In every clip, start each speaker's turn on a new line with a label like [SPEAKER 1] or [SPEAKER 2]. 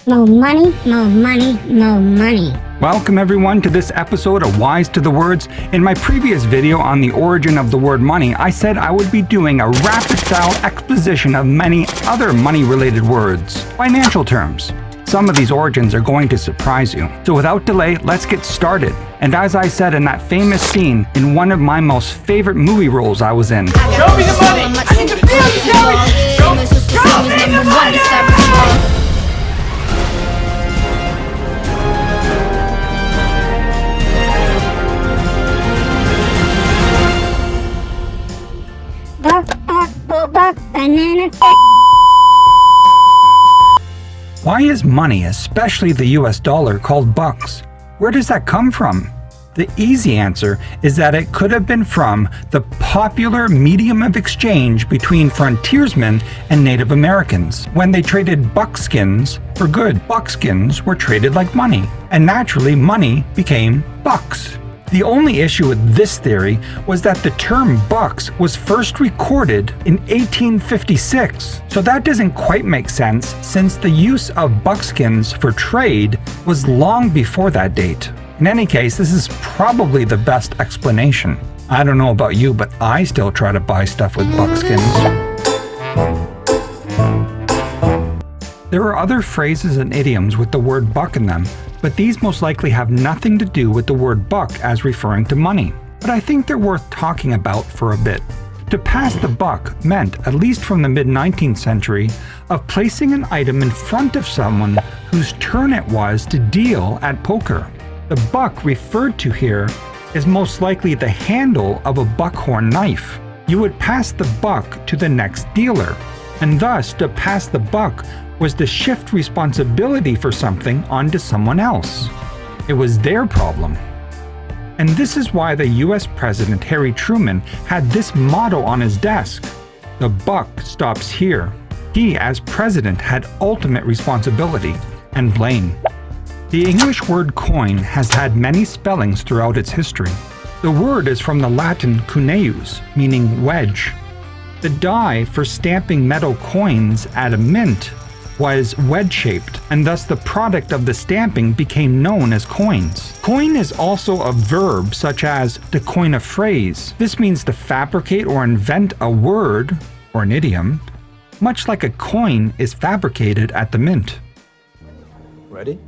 [SPEAKER 1] More money, more money, more money.
[SPEAKER 2] Welcome everyone to this episode of Wise to the Words. In my previous video on the origin of the word money, I said I would be doing a rapid-style exposition of many other money-related words, financial terms. Some of these origins are going to surprise you. So without delay, let's get started. And as I said in that famous scene in one of my most favorite movie roles I was in.
[SPEAKER 3] Show me the money! I need to feel you, Kelly! Show me the money!
[SPEAKER 1] Buck, banana.
[SPEAKER 2] Why is money, especially the US dollar, called bucks? Where does that come from? The easy answer is that it could have been from the popular medium of exchange between frontiersmen and Native Americans. When they traded buckskins for good, buckskins were traded like money, and naturally money became bucks. The only issue with this theory was that the term bucks was first recorded in 1856, so that doesn't quite make sense since the use of buckskins for trade was long before that date. In any case, this is probably the best explanation. I don't know about you, but I still try to buy stuff with buckskins. There are other phrases and idioms with the word buck in them, but these most likely have nothing to do with the word buck as referring to money. But I think they're worth talking about for a bit. To pass the buck meant, at least from the mid-19th century, of placing an item in front of someone whose turn it was to deal at poker. The buck referred to here is most likely the handle of a buckhorn knife. You would pass the buck to the next dealer, and thus to pass the buck was to shift responsibility for something onto someone else. It was their problem. And this is why the US President Harry Truman had this motto on his desk: "The buck stops here." He, as president, had ultimate responsibility and blame. The English word coin has had many spellings throughout its history. The word is from the Latin cuneus, meaning wedge. The die for stamping metal coins at a mint was wedge-shaped, and thus the product of the stamping became known as coins. Coin is also a verb, such as to coin a phrase. This means to fabricate or invent a word or an idiom, much like a coin is fabricated at the mint.
[SPEAKER 4] Ready?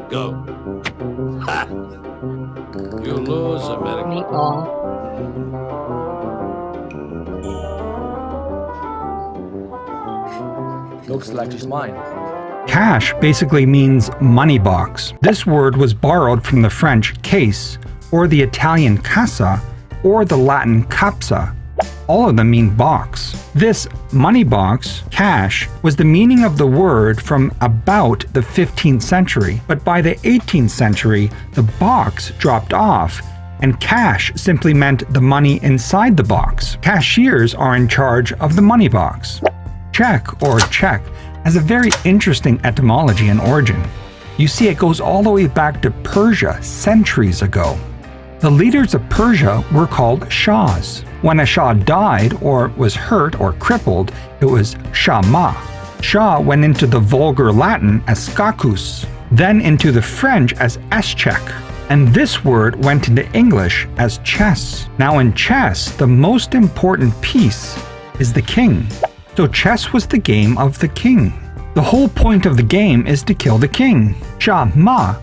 [SPEAKER 5] Go. Ha! You lose, America.
[SPEAKER 1] Meatball.
[SPEAKER 4] Looks like it's mine.
[SPEAKER 2] Cash basically means money box. This word was borrowed from the French case, or the Italian casa, or the Latin capsa. All of them mean box. This money box, cash, was the meaning of the word from about the 15th century, but by the 18th century, the box dropped off, and cash simply meant the money inside the box. Cashiers are in charge of the money box. Cheque, or check, has a very interesting etymology and origin. You see, it goes all the way back to Persia centuries ago. The leaders of Persia were called shahs. When a shah died or was hurt or crippled, it was shah-ma. Shah went into the vulgar Latin as scacus, then into the French as escheque, and this word went into English as chess. Now in chess, the most important piece is the king. So chess was the game of the king. The whole point of the game is to kill the king. Shah-ma,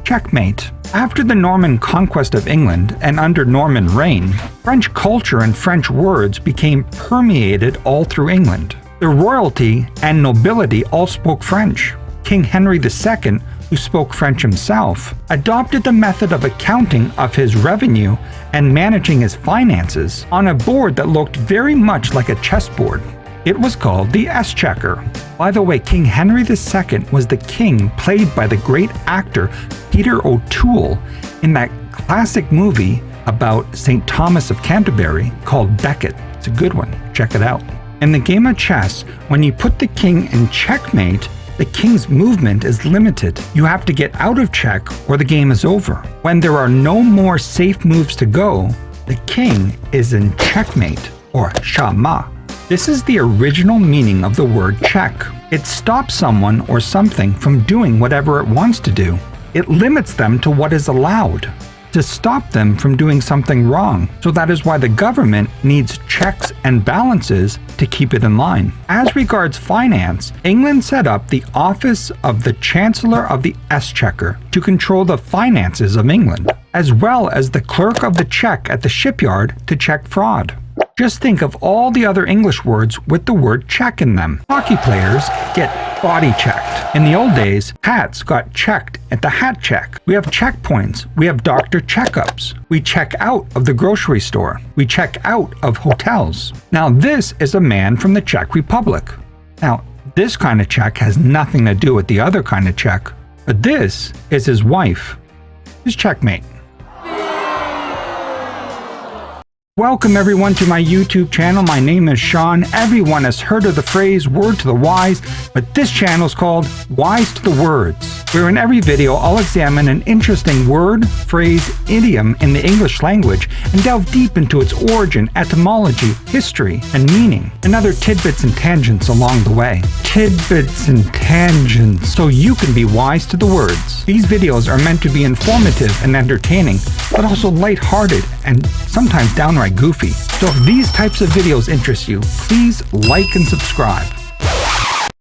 [SPEAKER 2] checkmate. After the Norman conquest of England and under Norman reign, French culture and French words became permeated all through England. The royalty and nobility all spoke French. King Henry II, who spoke French himself, adopted the method of accounting of his revenue and managing his finances on a board that looked very much like a chessboard. It was called the exchequer. By the way, King Henry II was the king played by the great actor Peter O'Toole in that classic movie about St. Thomas of Canterbury called Becket. It's a good one. Check it out. In the game of chess, when you put the king in checkmate, the king's movement is limited. You have to get out of check or the game is over. When there are no more safe moves to go, the king is in checkmate or shah-ma. This is the original meaning of the word check. It stops someone or something from doing whatever it wants to do. It limits them to what is allowed, to stop them from doing something wrong. So that is why the government needs checks and balances to keep it in line. As regards finance, England set up the office of the Chancellor of the Exchequer to control the finances of England, as well as the clerk of the check at the shipyard to check fraud. Just think of all the other English words with the word check in them. Hockey players get body checked. In the old days, hats got checked at the hat check. We have checkpoints. We have doctor checkups. We check out of the grocery store. We check out of hotels. Now this is a man from the Czech Republic. Now this kind of check has nothing to do with the other kind of check, but this is his wife, his checkmate. Welcome everyone to my YouTube channel. My name is Sean. Everyone has heard of the phrase word to the wise, but this channel is called Wise to the Words, where in every video I'll examine an interesting word, phrase, idiom in the English language and delve deep into its origin, etymology, history, and meaning, and other tidbits and tangents along the way. Tidbits and tangents, so you can be wise to the words. These videos are meant to be informative and entertaining, but also lighthearted and sometimes downright goofy. So if these types of videos interest you, please like and subscribe.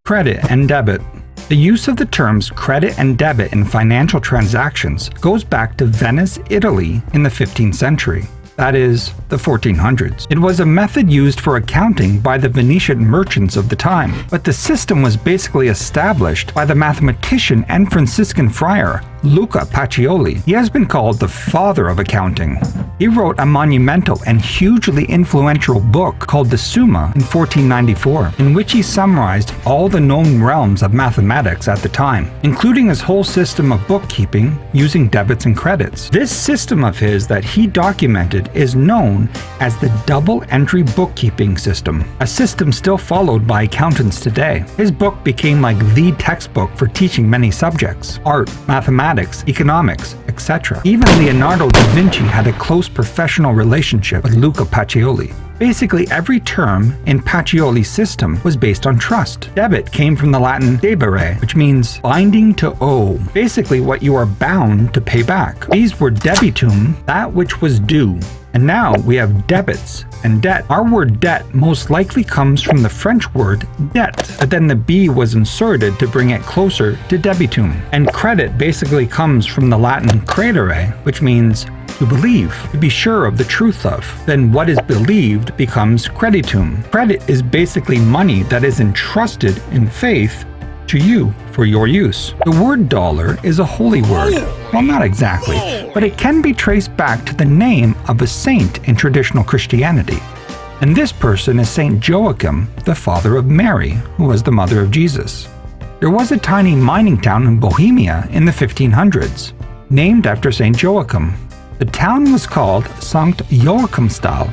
[SPEAKER 2] Credit and debit. The use of the terms credit and debit in financial transactions goes back to Venice, Italy in the 15th century. That is, the 1400s. It was a method used for accounting by the Venetian merchants of the time, but the system was basically established by the mathematician and Franciscan friar Luca Pacioli. He has been called the father of accounting. He wrote a monumental and hugely influential book called the Summa in 1494, in which he summarized all the known realms of mathematics at the time, including his whole system of bookkeeping using debits and credits. This system of his that he documented is known as the double entry bookkeeping system, a system still followed by accountants today. His book became like the textbook for teaching many subjects: art, mathematics, economics, etc. Even Leonardo Da Vinci had a close professional relationship with Luca Pacioli. Basically, every term in Pacioli's system was based on trust. Debit came from the Latin debere, which means binding to owe, basically what you are bound to pay back. These were debitum, that which was due. And now we have debits and debt. Our word debt most likely comes from the French word dette, but then the B was inserted to bring it closer to debitum. And credit basically comes from the Latin credere, which means to believe, to be sure of the truth of. Then what is believed becomes creditum. Credit is basically money that is entrusted in faith to you for your use. The word dollar is a holy word. Well, not exactly, but it can be traced back to the name of a saint in traditional Christianity. And this person is Saint Joachim, the father of Mary, who was the mother of Jesus. There was a tiny mining town in Bohemia in the 1500s, named after Saint Joachim. The town was called Sankt Joachimsthal.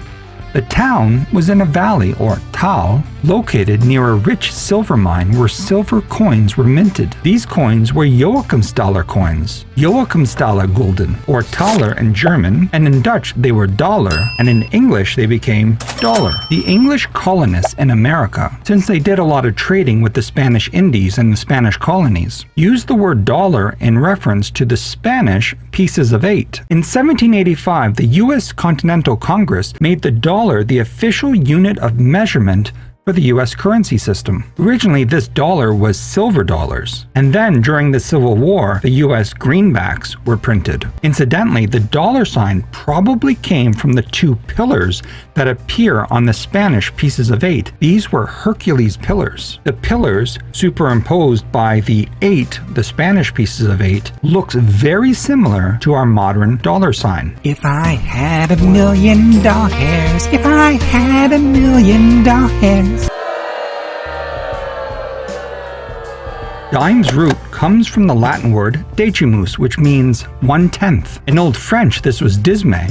[SPEAKER 2] The town was in a valley, or tal, located near a rich silver mine where silver coins were minted. These coins were Joachimsthaler coins, Joachimsthaler Gulden, or Thaler in German, and in Dutch they were dollar, and in English they became dollar. The English colonists in America, since they did a lot of trading with the Spanish Indies and the Spanish colonies, used the word dollar in reference to the Spanish pieces of 8. In 1785, the U.S. Continental Congress made the dollar the official unit of measurement for the US currency system. Originally, this dollar was silver dollars, and then during the Civil War, the US greenbacks were printed. Incidentally, the dollar sign probably came from the two pillars that appear on the Spanish pieces of 8. These were Hercules pillars. The pillars, superimposed by the 8, the Spanish pieces of 8, looks very similar to our modern dollar sign.
[SPEAKER 6] If I had $1 million, if I had $1 million.
[SPEAKER 2] Dime's root comes from the Latin word decimus, which means 1/10. In Old French, this was disme,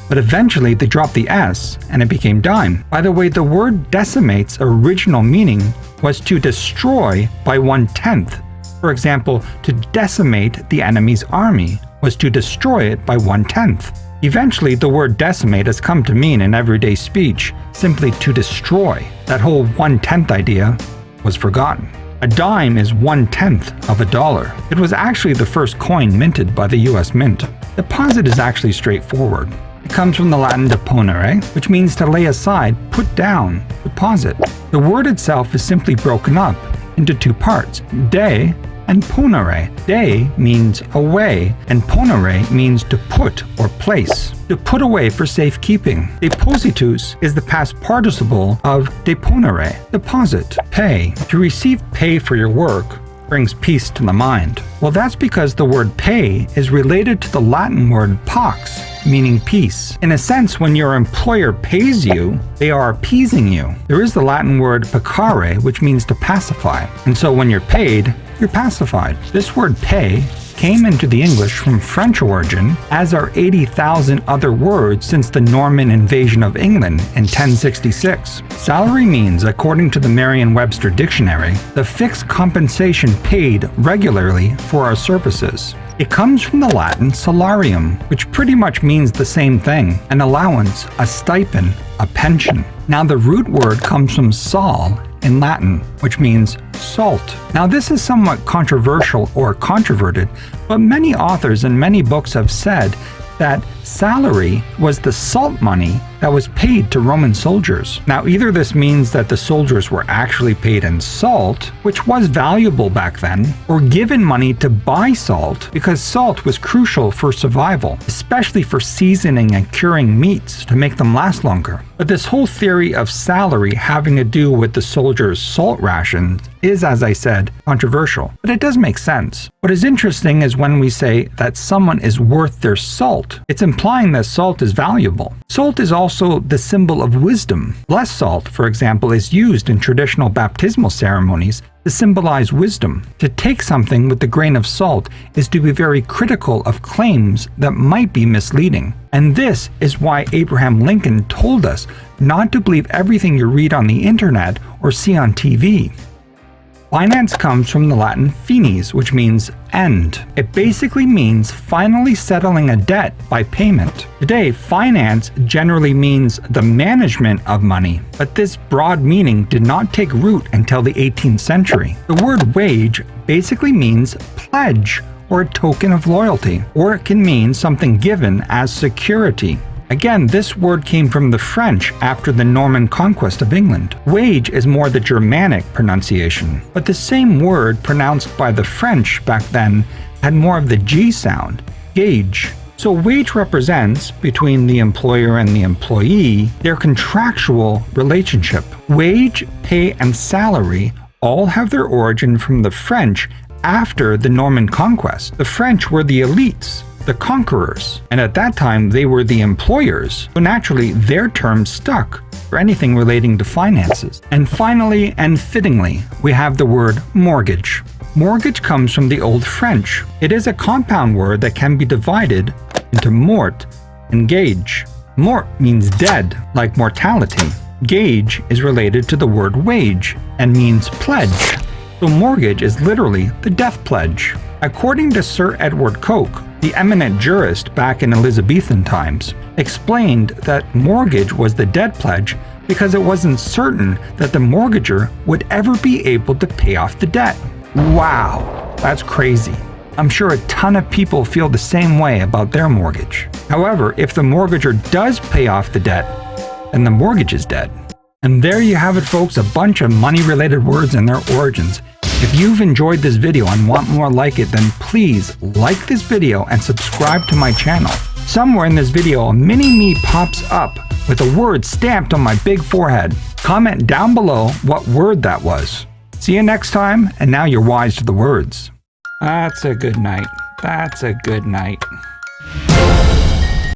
[SPEAKER 2] but eventually they dropped the S and it became dime. By the way, the word decimate's original meaning was to destroy by 1/10. For example, to decimate the enemy's army was to destroy it by 1/10. Eventually, the word decimate has come to mean in everyday speech simply to destroy. That whole 1/10 idea was forgotten. A dime is 1/10 of a dollar. It was actually the first coin minted by the US Mint. Deposit is actually straightforward. It comes from the Latin deponere, which means to lay aside, put down, deposit. The word itself is simply broken up into two parts, de and ponere. De means away, and ponere means to put or place. To put away for safekeeping. Depositus is the past participle of deponere, deposit, pay. To receive pay for your work brings peace to the mind. Well, that's because the word pay is related to the Latin word pax, meaning peace. In a sense, when your employer pays you, they are appeasing you. There is the Latin word pacare, which means to pacify. And so when you're paid, you're pacified. This word pay came into the English from French origin, as are 80,000 other words since the Norman invasion of England in 1066. Salary means, according to the Merriam-Webster dictionary, the fixed compensation paid regularly for our services. It comes from the Latin salarium, which pretty much means the same thing, an allowance, a stipend, a pension. Now the root word comes from sal in Latin, which means salt. Now this is somewhat controversial or controverted, but many authors and many books have said that salary was the salt money that was paid to Roman soldiers. Now either this means that the soldiers were actually paid in salt, which was valuable back then, or given money to buy salt because salt was crucial for survival, especially for seasoning and curing meats to make them last longer. But this whole theory of salary having to do with the soldiers' salt rations is, as I said, controversial, but it does make sense. What is interesting is when we say that someone is worth their salt, it's implying that salt is valuable. Salt is also the symbol of wisdom. Blessed salt, for example, is used in traditional baptismal ceremonies to symbolize wisdom. To take something with a grain of salt is to be very critical of claims that might be misleading. And this is why Abraham Lincoln told us not to believe everything you read on the internet or see on TV. Finance comes from the Latin finis, which means end. It basically means finally settling a debt by payment. Today, finance generally means the management of money, but this broad meaning did not take root until the 18th century. The word wage basically means pledge or a token of loyalty, or it can mean something given as security. Again, this word came from the French after the Norman conquest of England. Wage is more the Germanic pronunciation, but the same word pronounced by the French back then had more of the G sound, gauge. So wage represents, between the employer and the employee, their contractual relationship. Wage, pay, and salary all have their origin from the French after the Norman conquest. The French were the elites, the conquerors, and at that time they were the employers, so naturally their term stuck for anything relating to finances. And finally and fittingly, we have the word mortgage. Mortgage comes from the Old French. It is a compound word that can be divided into mort and gage. Mort means dead, like mortality. Gage is related to the word wage and means pledge. So mortgage is literally the death pledge. According to Sir Edward Coke, the eminent jurist back in Elizabethan times, explained that mortgage was the debt pledge because it wasn't certain that the mortgager would ever be able to pay off the debt. Wow, that's crazy. I'm sure a ton of people feel the same way about their mortgage. However, if the mortgager does pay off the debt, then the mortgage is dead. And there you have it, folks, a bunch of money-related words and their origins. If you've enjoyed this video and want more like it, then please like this video and subscribe to my channel. Somewhere in this video, a mini-me pops up with a word stamped on my big forehead. Comment down below what word that was. See you next time, and now you're wise to the words. That's a good night. That's a good night.